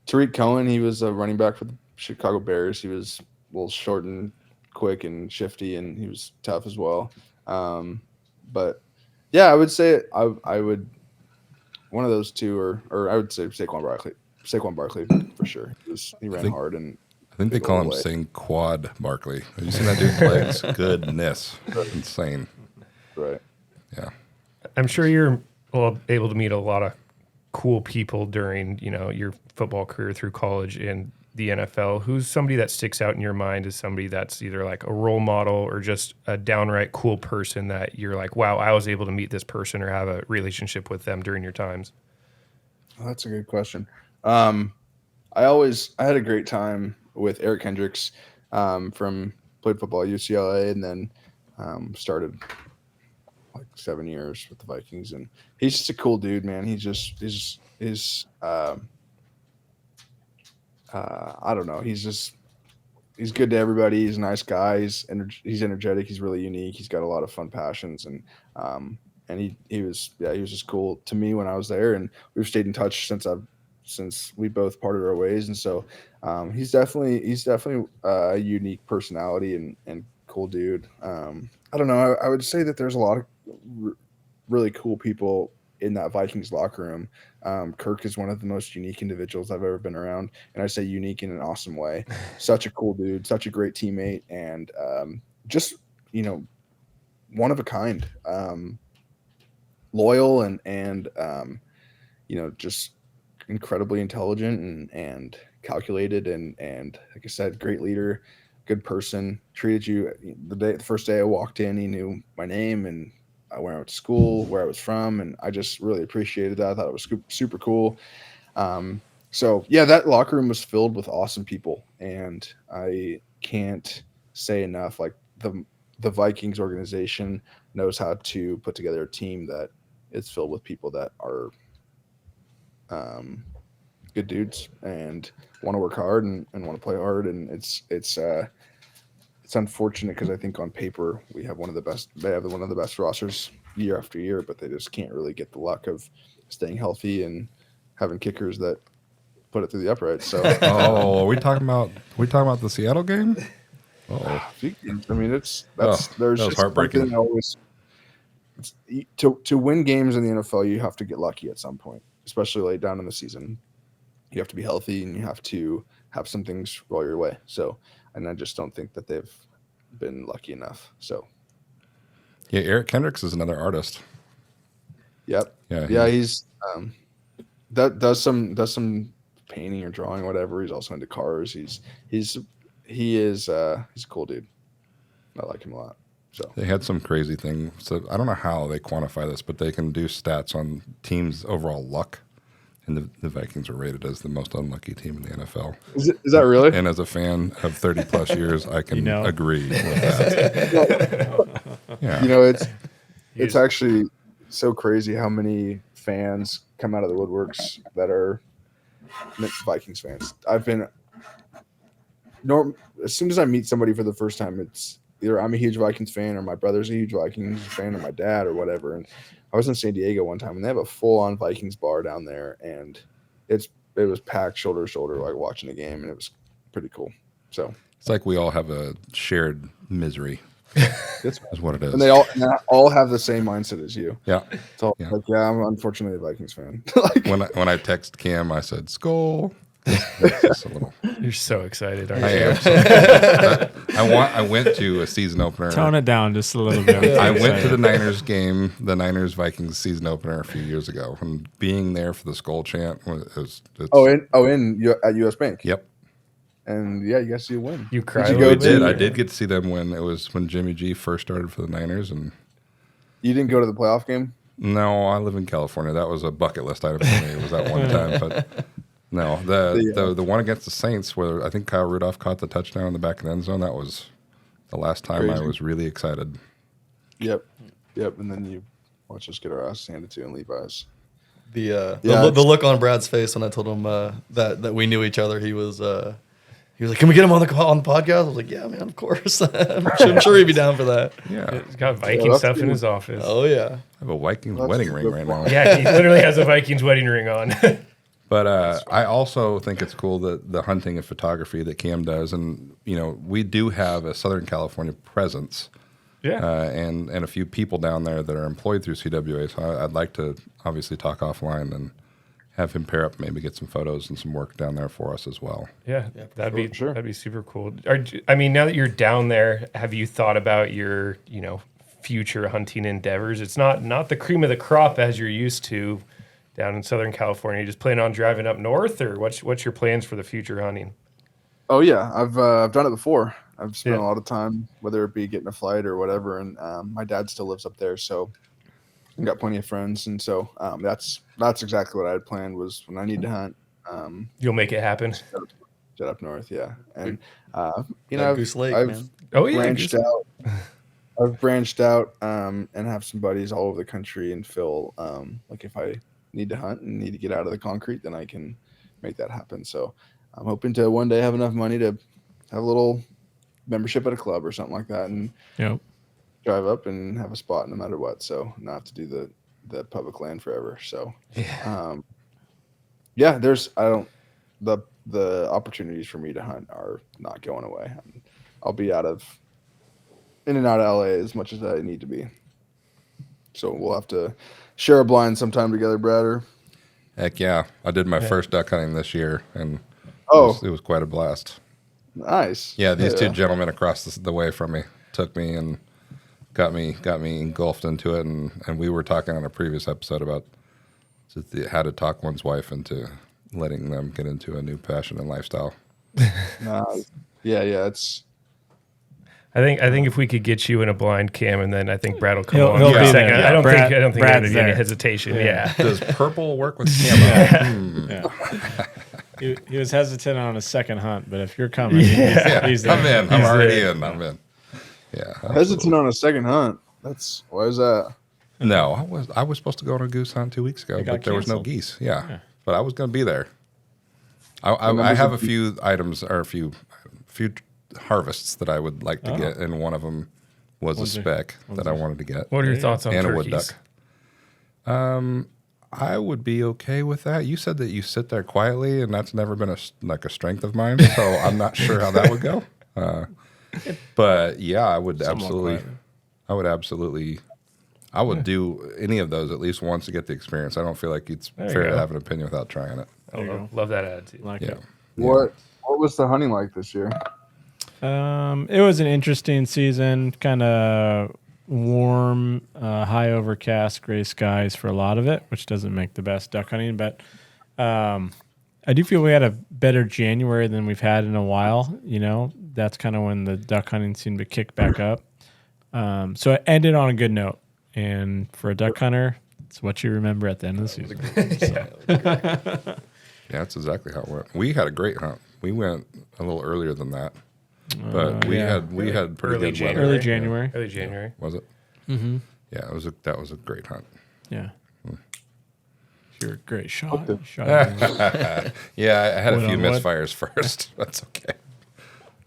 D: Tariq Cohen, he was a running back for the Chicago Bears. He was a little short and quick and shifty, and he was tough as well. But yeah, I would say I would one of those two, or I would say Saquon Barkley for sure. He ran hard, and
A: I think they call him Saint Quad Barkley. Have you seen that dude's legs? Goodness, insane.
D: Right.
A: Yeah.
C: I'm sure you're able to meet a lot of cool people during your football career through college and the NFL. Who's somebody that sticks out in your mind as somebody that's either like a role model or just a downright cool person that you're like, wow, I was able to meet this person or have a relationship with them during your times?
D: Oh, that's a good question. I had a great time with Eric Hendricks played football at UCLA, and then started like 7 years with the Vikings, and he's just a cool dude, man. He's I don't know. He's good to everybody. He's a nice guy. He's energetic. He's really unique. He's got a lot of fun passions, and and he was just cool to me when I was there, and we've stayed in touch since we both parted our ways. And so he's definitely a unique personality and cool dude. I don't know. I would say that there's a lot of really cool people in that Vikings locker room. Kirk is one of the most unique individuals I've ever been around, and I say unique in an awesome way. Such a cool dude, such a great teammate, and just one of a kind. Loyal and just incredibly intelligent and calculated and like I said, great leader, good person. Treated you the first day I walked in, he knew my name and where I went to school, where I was from, and I just really appreciated that. I thought it was super cool. So yeah, that locker room was filled with awesome people, and I can't say enough. Like the Vikings organization knows how to put together a team that is filled with people that are good dudes and want to work hard and want to play hard. And it's unfortunate because I think on paper we have one of the best. They have one of the best rosters year after year, but they just can't really get the luck of staying healthy and having kickers that put it through the uprights. So,
A: are we talking about the Seattle game? Oh,
D: I mean, there's
A: just heartbreaking.
D: Always to win games in the NFL, you have to get lucky at some point, especially late down in the season. You have to be healthy and you have to have some things roll your way. So, and I just don't think that they've been lucky enough. So,
A: yeah, Eric Kendricks is another artist.
D: Yep.
A: Yeah,
D: he's that does some painting or drawing, whatever. He's also into cars. He is a cool dude. I like him a lot. So
A: they had some crazy thing. So I don't know how they quantify this, but they can do stats on teams' overall luck. And the Vikings were rated as the most unlucky team in the NFL.
D: Is that really?
A: And as a fan of 30 plus years, I can agree with that. Yeah.
D: It's actually so crazy how many fans come out of the woodworks that are Vikings fans. As soon as I meet somebody for the first time, it's either I'm a huge Vikings fan or my brother's a huge Vikings fan or my dad or whatever. And I was in San Diego one time and they have a full-on Vikings bar down there, and it was packed shoulder to shoulder, like watching a game, and it was pretty cool. So
A: it's like we all have a shared misery. That's what it is.
D: And they all have the same mindset as you.
A: Yeah.
D: It's all like, I'm unfortunately a Vikings fan. Like,
A: when I text Cam, I said, "Skull." Just a little.
C: You're so excited, aren't
A: I
C: you?
A: am. So I went to a season opener.
B: Tone it down just a little bit.
A: I went to the Niners game, the Niners Vikings season opener a few years ago, and being there for the Skull chant was
D: at US Bank.
A: Yep.
D: And yeah, you guys see a win.
C: You cried.
A: I did get to see them win. It was when Jimmy G first started for the Niners, and
D: you didn't go to the playoff game?
A: No, I live in California. That was a bucket list item for me. It was that one time, but no, the one against the Saints where I think Kyle Rudolph caught the touchdown in the back of the end zone. That was the last time I was really excited.
D: Yep. And then you watch us get our ass handed to in Levi's.
E: The look on Brad's face when I told him that we knew each other, he was like, "Can we get him on the podcast?" I was like, "Yeah, man, of course." I'm sure he'd be down for that.
A: Yeah,
C: he's got Viking stuff in his office.
E: Oh yeah,
A: I have a Vikings wedding ring right now.
C: Yeah, he literally has a Vikings wedding ring on.
A: But I also think it's cool that the hunting and photography that Cam does, and we do have a Southern California presence.
C: Yeah,
A: and a few people down there that are employed through CWA. So I'd like to obviously talk offline and have him pair up, maybe get some photos and some work down there for us as well.
C: Yeah, that'd be super cool. I mean, now that you're down there, have you thought about your future hunting endeavors? It's not the cream of the crop as you're used to down in Southern California. You just plan on driving up north, or what's your plans for the future hunting?
D: Oh yeah, I've done it before. I've spent a lot of time, whether it be getting a flight or whatever, and my dad still lives up there, so I've got plenty of friends, and so that's exactly what I had planned was when I need to hunt.
C: You'll make it happen.
D: Jet up north, yeah, and
E: Goose Lake,
D: I've
E: man.
D: branched out. I've branched out and have some buddies all over the country, and feel like if I need to hunt and need to get out of the concrete, then I can make that happen. So I'm hoping to one day have enough money to have a little membership at a club or something like that, and drive up and have a spot no matter what. So not have to do the public land forever. So there's the opportunities for me to hunt are not going away. I'll be in and out of LA as much as I need to be. So we'll have to share a blind sometime together, Brad. Or
A: Heck yeah. I did my first duck hunting this year, and it was quite a blast.
D: Nice.
A: Yeah, these two gentlemen across the way from me took me and got me engulfed into it, and we were talking on a previous episode about how to talk one's wife into letting them get into a new passion and lifestyle.
D: It's.
C: I think if we could get you in a blind cam, and then I think Brad will come
B: He'll
C: on.
B: be
C: in a
B: there.
C: second.
B: Yeah.
C: I don't think
B: Brad's
C: there'd be any
B: there.
C: hesitation. Yeah.
A: Does purple work with camo?
B: Yeah. He was hesitant on his second hunt, but if you're coming, he's there.
A: I'm in. I'm already in. I'm in. Yeah. Absolutely.
D: Hesitant on a second hunt. Why is that?
A: No, I was supposed to go on a goose hunt 2 weeks ago, but there was no
B: canceled.
A: geese. Yeah. But I was going to be there. I have a few items or a few harvests that I would like to get, and one of them was a speck that I wanted to get.
C: What are your thoughts on
A: and
C: turkeys?
A: a wood duck. I would be okay with that. You said that you sit there quietly, and that's never been a strength of mine. So I'm not sure how that would go. But yeah, I would absolutely. I would do any of those at least once to get the experience. I don't feel like it's fair to have an opinion without trying it.
C: Love that attitude.
B: Like
A: Yeah.
B: it.
D: What was the hunting like this year?
B: It was an interesting season, kind of warm, high overcast, gray skies for a lot of it, which doesn't make the best duck hunting. But I do feel we had a better January than we've had in a while. You know, that's kind of when the duck hunting seemed to kick back up. So it ended on a good note. And for a duck hunter, it's what you remember at the end of the season.
A: Yeah, that's exactly how it went. We had a great hunt. We went a little earlier than that, but we had pretty
C: Early
A: good
C: January.
A: weather.
B: Early January.
C: Early January.
A: Was it? Mm-hmm. Yeah, that was a great hunt.
B: Yeah. You're a great shot.
A: Yeah, I had a
B: Wood
A: few
B: on wood.
A: misfires first. That's okay.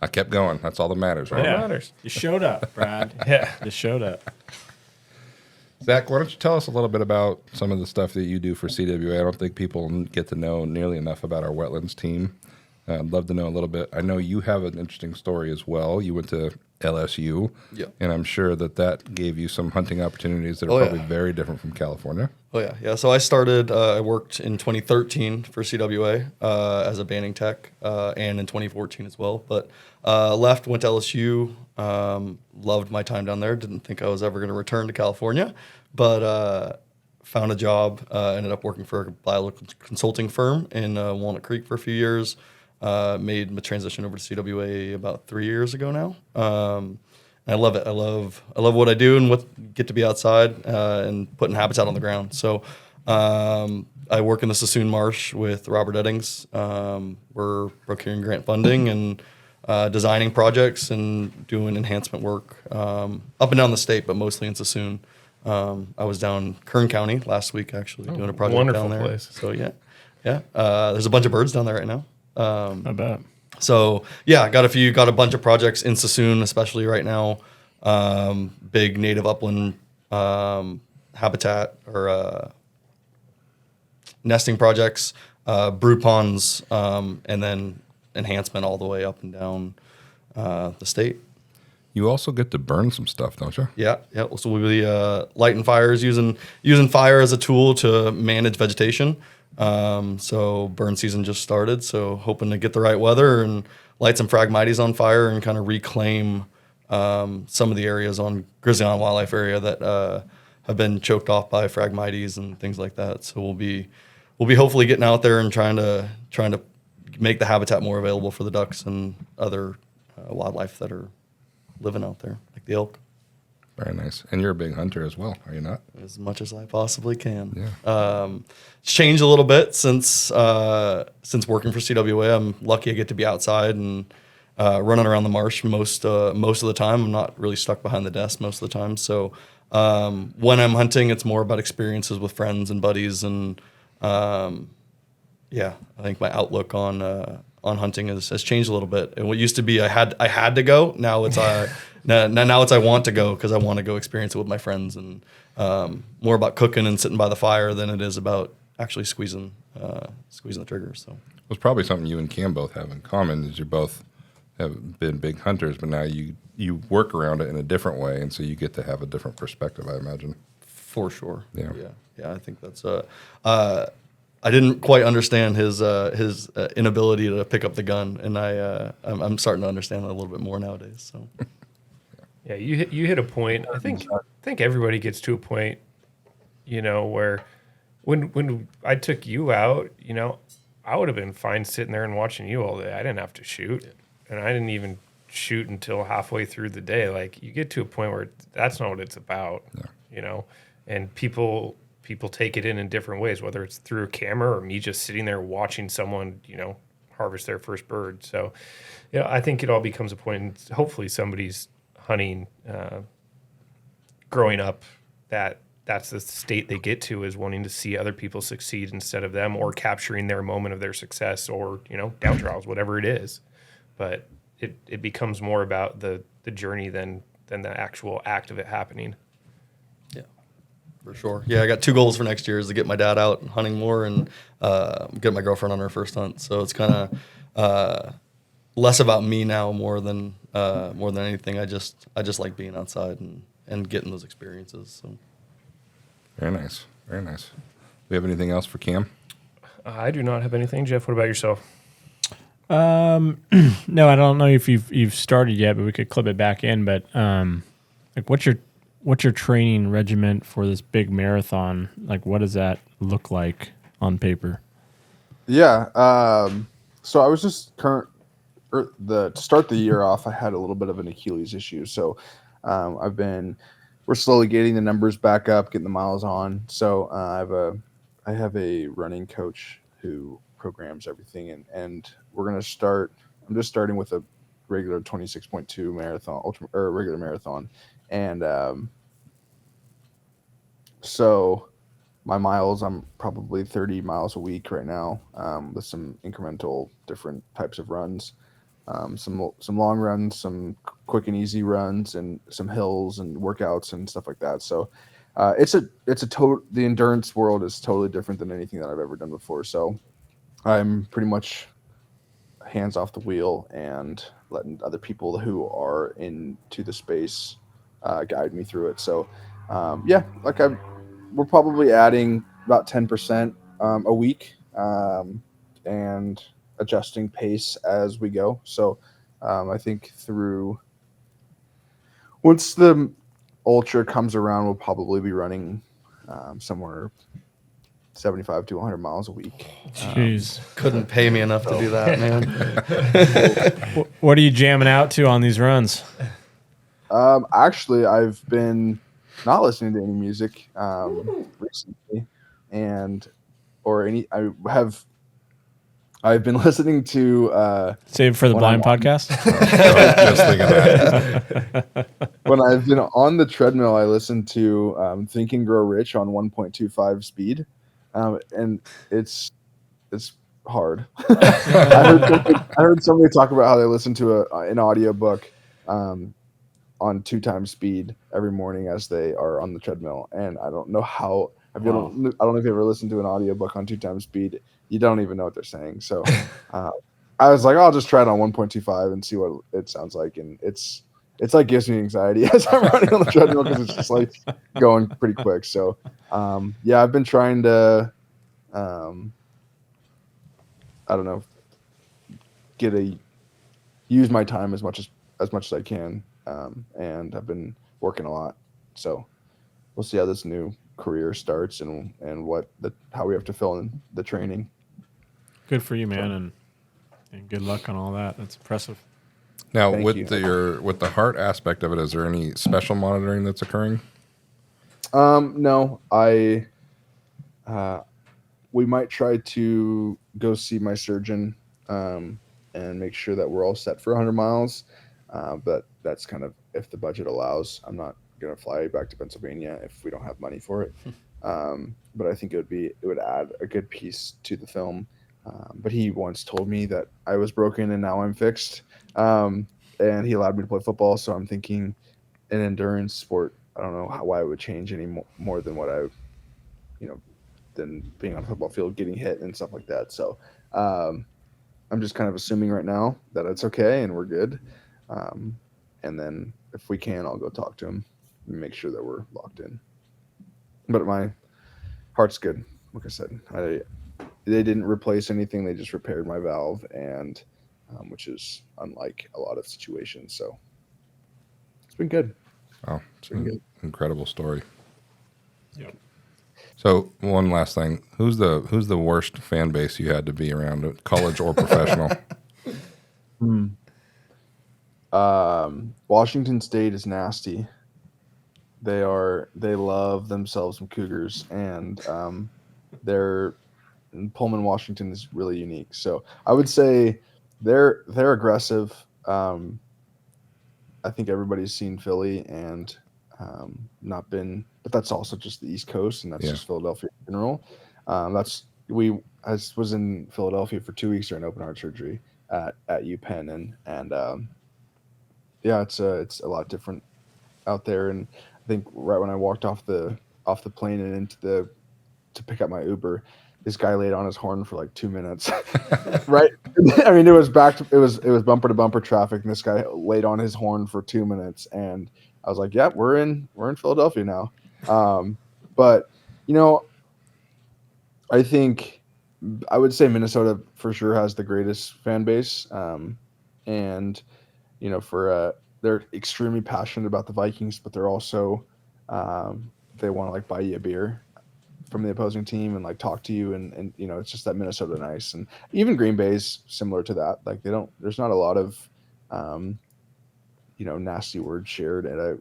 A: I kept going. That's all that matters, right?
C: What matters?
B: You showed up, Brad.
C: Yeah.
B: You showed up.
A: Zach, why don't you tell us a little bit about some of the stuff that you do for CWA? I don't think people get to know nearly enough about our wetlands team. I'd love to know a little bit. I know you have an interesting story as well. You went to LSU, and I'm sure that gave you some hunting opportunities that are probably very different from California.
E: Oh, yeah. Yeah. So I worked in 2013 for CWA as a banding tech and in 2014 as well. But left, went to LSU, loved my time down there. Didn't think I was ever going to return to California, but found a job, ended up working for a biological consulting firm in Walnut Creek for a few years. Made my transition over to CWA about 3 years ago now. I love it. I love what I do and get to be outside and putting habitat on the ground. So I work in the Sassoon Marsh with Robert Eddings. We're procuring grant funding and designing projects and doing enhancement work up and down the state, but mostly in Sassoon. I was down Kern County last week actually doing a project
C: wonderful
E: down there.
C: place.
E: So yeah. There's a bunch of birds down there right now.
B: I bet.
E: So yeah, got a bunch of projects in Sassoon, especially right now. Big native upland habitat or nesting projects, brood ponds, and then enhancement all the way up and down the state.
A: You also get to burn some stuff, don't you?
E: Yeah. So we'll be lighting fires, using fire as a tool to manage vegetation. So burn season just started, so hoping to get the right weather and light some Phragmites on fire and kind of reclaim some of the areas on Grizzly Island Wildlife Area that have been choked off by Phragmites and things like that. So we'll be hopefully getting out there and trying to make the habitat more available for the ducks and other wildlife that are living out there, like the elk.
A: Very nice. And you're a big hunter as well, are you not?
E: As much as I possibly can.
A: Yeah.
E: It's changed a little bit since working for CWA. I'm lucky I get to be outside and running around the marsh most of the time. I'm not really stuck behind the desk most of the time. So when I'm hunting, it's more about experiences with friends and buddies. And I think my outlook on on hunting has changed a little bit. And what used to be I had to go, now it's now it's I want to go because I want to go experience it with my friends, and more about cooking and sitting by the fire than it is about actually squeezing the trigger. So
A: It's probably something you and Cam both have in common is you both have been big hunters, but now you work around it in a different way, and so you get to have a different perspective, I imagine.
E: for sure,
A: Yeah.
E: I think that's I didn't quite understand his inability to pick up the gun, and I'm starting to understand it a little bit more nowadays. So
C: Yeah, you hit a point. I think everybody gets to a point, where when I took you out, I would have been fine sitting there and watching you all day. I didn't have to shoot, and I didn't even shoot until halfway through the day. Like, you get to a point where that's not what it's about, and people take it in different ways, whether it's through a camera or me just sitting there watching someone, harvest their first bird. So, I think it all becomes a point, and hopefully somebody's hunting growing up that's the state they get to, is wanting to see other people succeed instead of them, or capturing their moment of their success, or down trials, whatever it is. But it becomes more about the journey than the actual act of it happening.
E: yeah, for sure. Yeah, I got 2 goals for next year: is to get my dad out hunting more, and get my girlfriend on her first hunt. So it's kind of less about me now, more than anything. I just like being outside and getting those experiences. So.
A: Very nice. Very nice. Do we have anything else for Cam?
C: I do not have anything. Jeff, what about yourself?
B: No, I don't know if you've started yet, but we could clip it back in. But like, what's your training regiment for this big marathon? Like, what does that look like on paper?
D: Yeah. So I was just to start the year off, I had a little bit of an Achilles issue. So we're slowly getting the numbers back up, getting the miles on. So I have a running coach who programs everything, and we're going to start. I'm just starting with a regular 26.2 marathon, regular marathon. And so my miles, I'm probably 30 miles a week right now, with some incremental different types of runs. Some long runs, some quick and easy runs, and some hills and workouts and stuff like that. So the endurance world is totally different than anything that I've ever done before. So I'm pretty much hands off the wheel and letting other people who are into the space guide me through it. So we're probably adding about 10% a week, and adjusting pace as we go. So I think once the ultra comes around, we'll probably be running somewhere 75 to 100 miles a week.
B: Jeez.
E: Couldn't pay me enough to do that, man.
B: What are you jamming out to on these runs?
D: Actually, I've been not listening to any music recently, I've been listening to
B: Save for the Blind podcast.
A: Just thinking that.
D: When I've been on the treadmill, I listen to Think and Grow Rich on 1.25 speed, and it's hard. I heard somebody talk about how they listen to an audiobook on 2 times speed every morning as they are on the treadmill, and I don't know how. I don't know if you ever listened to an audiobook on 2 times speed. You don't even know what they're saying. So I was like, I'll just try it on 1.25 and see what it sounds like. And it's like gives me anxiety as I'm running on the treadmill, because it's just like going pretty quick. So I've been trying to I don't know, use my time as much as I can, and I've been working a lot. So we'll see how this new career starts and how we have to fill in the training.
B: Good for you, man, and good luck on all that. That's impressive.
A: Now,
D: Thank
A: with
D: you.
A: with the heart aspect of it, is there any special monitoring that's occurring?
D: No, we might try to go see my surgeon and make sure that we're all set for 100 miles. But that's kind of if the budget allows. I'm not going to fly back to Pennsylvania if we don't have money for it. But I think it would add a good piece to the film. But he once told me that I was broken and now I'm fixed. And he allowed me to play football. So I'm thinking an endurance sport, I don't know why it would change any more than what than being on a football field, getting hit and stuff like that. So I'm just kind of assuming right now that it's okay and we're good. And then if we can, I'll go talk to him and make sure that we're locked in. But my heart's good. Like I said, they didn't replace anything. They just repaired my valve, and which is unlike a lot of situations. So it's been good.
A: Wow,
D: It's been good.
A: incredible story.
B: Yep.
A: So one last thing, who's the worst fan base you had to be around, college or professional?
D: Washington State is nasty. They love themselves some Cougars, and Pullman, Washington is really unique. So I would say they're aggressive. I think everybody's seen Philly and not been, but that's also just the East Coast, and that's just Philadelphia in general. I was in Philadelphia for 2 weeks during open heart surgery at UPenn, and it's a lot different out there. And I think right when I walked off the plane and to pick up my Uber, this guy laid on his horn for like 2 minutes. Right? I mean, it was bumper to bumper traffic, and this guy laid on his horn for 2 minutes, and I was like, "Yeah, we're in Philadelphia now." But I think I would say Minnesota for sure has the greatest fan base, and they're extremely passionate about the Vikings, but they're also they want to like buy you a beer from the opposing team and like talk to you, and it's just that Minnesota nice. And even Green Bay's similar to that. Like there's not a lot of nasty words shared at a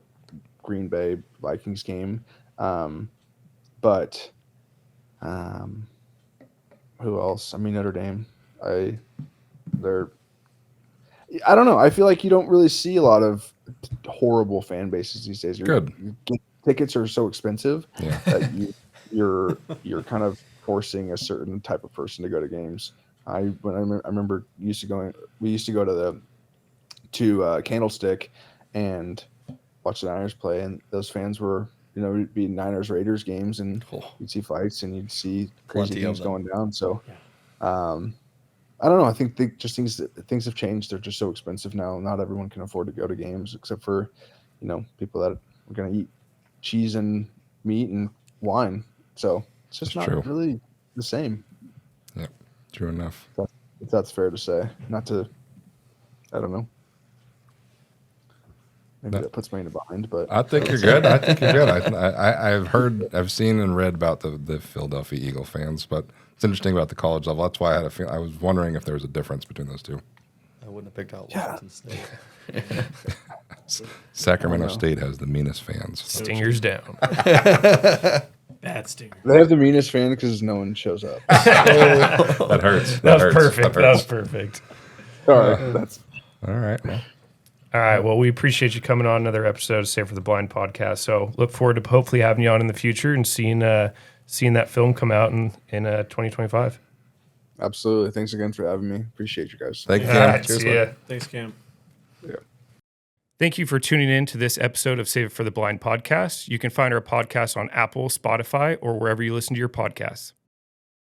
D: Green Bay Vikings game. But who else? I mean, Notre Dame. I don't know. I feel like you don't really see a lot of horrible fan bases these days.
A: Good.
D: Tickets are so expensive
A: Yeah.
D: that you're kind of forcing a certain type of person to go to games. I remember we used to go to Candlestick and watch the Niners play, and those fans were it'd be Niners Raiders games, and you'd see fights and you'd see crazy things going down. So I don't know. I think things have changed. They're just so expensive now. Not everyone can afford to go to games, except for people that are going to eat cheese and meat and wine. So it's just
A: That's
D: not
A: true.
D: really the same.
A: Yeah, true enough.
D: If that's fair to say. I don't know. Maybe that puts me in a bind, but
A: I think you're good. I've seen and read about the Philadelphia Eagle fans, but it's interesting about the college level. That's why I was wondering if there was a difference between those two.
E: I wouldn't have picked out Washington State.
A: Sacramento State has the meanest fans.
C: Stingers down.
B: Bad stinger.
D: they have the meanest fan because no one shows up.
A: That hurts.
C: That was
A: hurts.
C: perfect.
A: That
C: That was
A: hurts.
C: perfect.
D: All right, that's
A: All right. Well,
C: All right. Well, we appreciate you coming on another episode of Save for the Blind podcast. So look forward to hopefully having you on in the future and seeing that film come out in 2025.
D: absolutely. Thanks again for having me. Appreciate you guys.
A: thank you.
C: All
A: Cam.
C: right.
A: Cheers,
C: See
A: bud.
C: ya.
B: Thanks, Cam.
D: Yeah.
C: Thank you for tuning in to this episode of Save It for the Blind podcast. You can find our podcast on Apple, Spotify, or wherever you listen to your podcasts.